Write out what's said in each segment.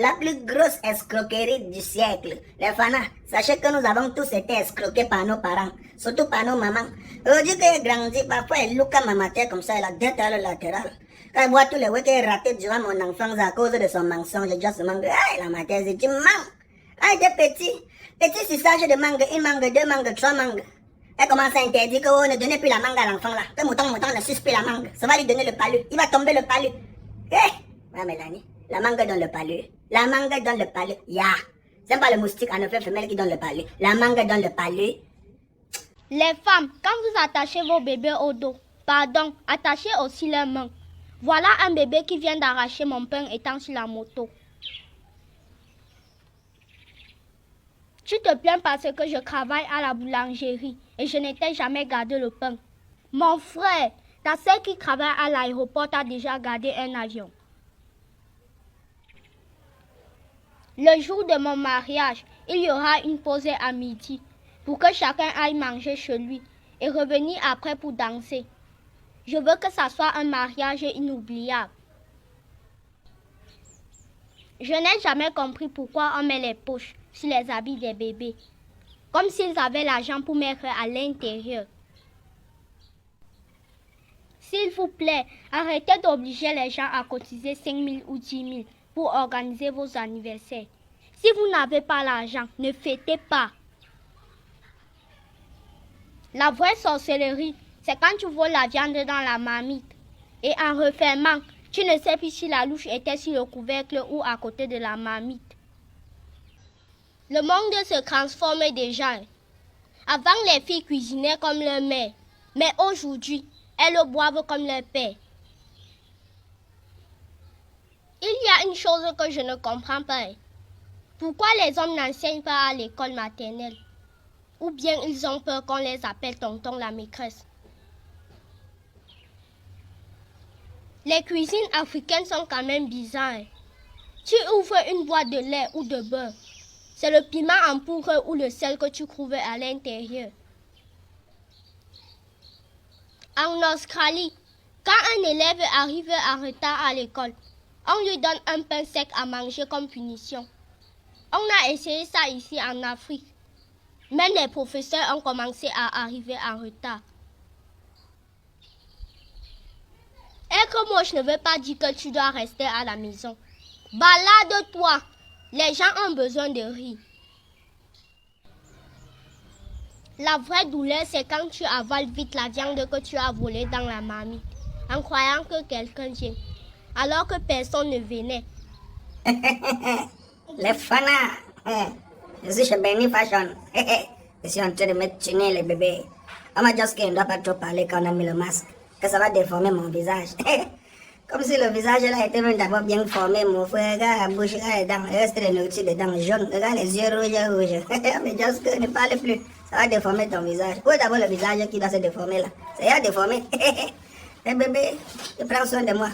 la plus grosse escroquerie du siècle. Les fanas, sachez que nous avons tous été escroqués par nos parents, surtout par nos mamans. Aujourd'hui qu'elle grandit, parfois elle look à ma tête comme ça, elle a deux talons latérales. Quand elle voit tous les week-ends ratés durant mon enfance à cause de son mensonge, je juste mangue, ah, la matière, c'est du mangue. Ah, des petits suçages de mangue, une mangue, deux mangues, trois mangues. Elle commence à interdire qu'on ne donnait plus la mangue à l'enfant là. Que mouton ne suce plus la mangue. Ça va lui donner le palu. Il va tomber le palu. Ouais, Mélanie, la mangue donne le palu. La mangue donne le palu. C'est pas le moustique en effet femelle qui donne le palu. La mangue donne le palu. Les femmes, quand vous attachez vos bébés au dos, pardon, attachez aussi leurs mains. Voilà un bébé qui vient d'arracher mon pain étant sur la moto. Tu te plains parce que je travaille à la boulangerie et je n'étais jamais gardé le pain. Mon frère, ta sœur qui travaille à l'aéroport a déjà gardé un avion. Le jour de mon mariage, il y aura une pause à midi pour que chacun aille manger chez lui et revenir après pour danser. Je veux que ça soit un mariage inoubliable. Je n'ai jamais compris pourquoi on met les poches sur les habits des bébés, comme s'ils avaient l'argent pour mettre à l'intérieur. S'il vous plaît, arrêtez d'obliger les gens à cotiser 5 000 ou 10 000 pour organiser vos anniversaires. Si vous n'avez pas l'argent, ne fêtez pas. La vraie sorcellerie, c'est quand tu voles la viande dans la marmite et en refermant, tu ne sais plus si la louche était sur le couvercle ou à côté de la marmite. Le monde se transforme déjà. Avant, les filles cuisinaient comme leur mère, mais aujourd'hui, elles boivent comme leur père. Il y a une chose que je ne comprends pas. Pourquoi les hommes n'enseignent pas à l'école maternelle? Ou bien ils ont peur qu'on les appelle tonton la maîtresse. Les cuisines africaines sont quand même bizarres. Tu ouvres une boîte de lait ou de beurre. C'est le piment en poudre ou le sel que tu trouves à l'intérieur. En Australie, quand un élève arrive en retard à l'école, on lui donne un pain sec à manger comme punition. On a essayé ça ici en Afrique. Même les professeurs ont commencé à arriver en retard. Être moche ne veut pas dire que tu dois rester à la maison. Balade-toi. Les gens ont besoin de rire. La vraie douleur, c'est quand tu avales vite la viande que tu as volée dans la marmite, en croyant que quelqu'un vient, alors que personne ne venait. Les fanas. Je suis chez Benny Fashion. Je suis en train de me tuner les bébés. On m'a dit qu'il ne doit pas trop parler quand on a mis le masque, que ça va déformer mon visage. Comme si le visage là était même d'abord bien formé, mon frère. Regarde la bouche, regarde les dents, reste de nourriture des dents jaunes, regarde les yeux rouges. Mais juste que ne parle plus, ça va déformer ton visage. Où est d'abord le visage qui doit se déformer là? Ça y a déformé. Les bébés, je prends soin de moi.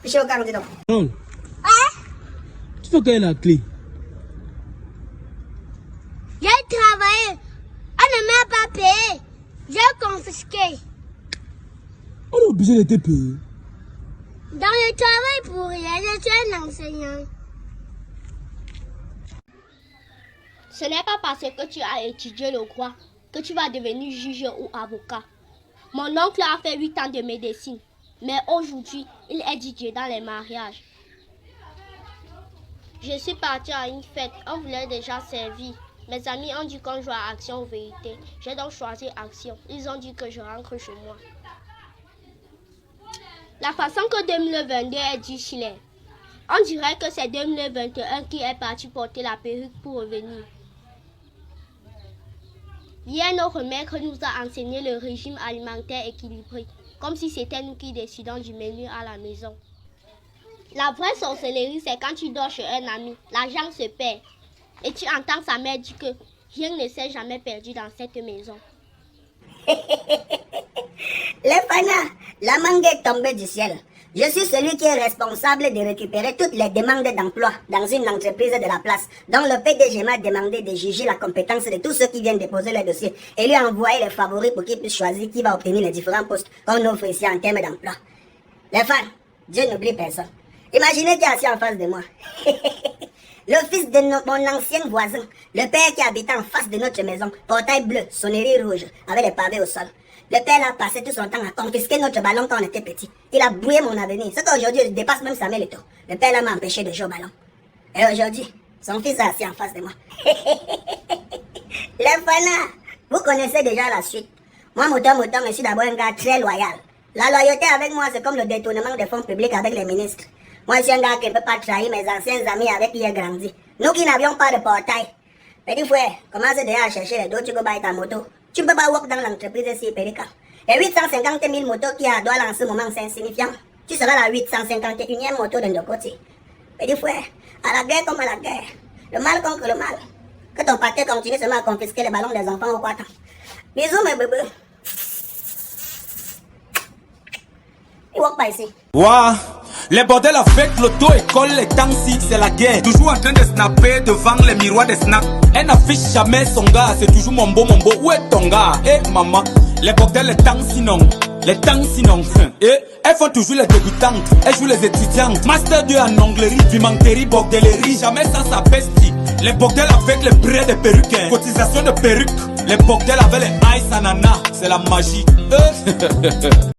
Je suis au camp, dis donc. Non. Tu veux quelle est la clé? J'ai travaillé. On ne m'a pas payé. J'ai confisqué. On est obligé de te payer. Dans le travail pour rien, je suis un enseignant. Ce n'est pas parce que tu as étudié le droit que tu vas devenir juge ou avocat. Mon oncle a fait 8 ans de médecine, mais aujourd'hui, il est DJ dans les mariages. Je suis partie à une fête, on voulait déjà servir. Mes amis ont dit qu'on joue à Action ou Vérité. J'ai donc choisi Action. Ils ont dit que je rentre chez moi. La façon que 2022 est difficile, on dirait que c'est 2021 qui est parti porter la perruque pour revenir. Hier, notre maître nous a enseigné le régime alimentaire équilibré, comme si c'était nous qui décidons du menu à la maison. La vraie sorcellerie, c'est quand tu dors chez un ami, l'argent se perd. Et tu entends sa mère dire que rien ne s'est jamais perdu dans cette maison. Les fanas, la mangue est tombée du ciel. Je suis celui qui est responsable de récupérer toutes les demandes d'emploi dans une entreprise de la place, dont le PDG m'a demandé de juger la compétence de tous ceux qui viennent déposer les dossiers et lui envoyer les favoris pour qu'il puisse choisir qui va obtenir les différents postes qu'on offre ici en termes d'emploi. Les fans, Dieu n'oublie personne. Imaginez qui est assis en face de moi. Le fils de mon ancien voisin, le père qui habitait en face de notre maison, portail bleu, sonnerie rouge, avec les pavés au sol. Le père a passé tout son temps à confisquer notre ballon quand on était petit. Il a brouillé mon avenir. Ce qu'aujourd'hui, je dépasse même Samuel Eto'o. Le père m'a empêché de jouer au ballon. Et aujourd'hui, son fils est assis en face de moi. Les fanats, vous connaissez déjà la suite. Moi, Mouton, je suis d'abord un gars très loyal. La loyauté avec moi, c'est comme le détournement des fonds publics avec les ministres. Moi, je suis un gars qui ne peut pas trahir mes anciens amis avec qui j'ai grandi. Nous qui n'avions pas de portail. Petit frère, commence déjà à chercher les dos, tu peux pas ta moto. Tu ne peux pas work dans l'entreprise ici, Périka. Et 850 000 motos qui a à Douala en ce moment, c'est insignifiant. Tu seras la 851e moto de nos côtés. Petit frère, à la guerre comme à la guerre, le mal contre le mal. Que ton parti continue seulement à confisquer les ballons des enfants au quoi. Bisous mes bébés. Il work pas ici. Waouh, les bordels avec l'auto-école, les taxis, c'est la guerre. Toujours en train de snapper devant les miroirs des snaps. Elle n'affiche jamais son gars, c'est toujours mon beau, où est ton gars? Eh maman, les bordels, les taxis non. Les taxis non. Et elles font toujours les débutantes, elles jouent les étudiantes. Master 2 en onglerie, pimenterie, bordellerie, jamais sans sa bestie. Les bordels avec les prêts des perruques, cotisation de perruques. Les bordels avec les ice ananas, c'est la magie.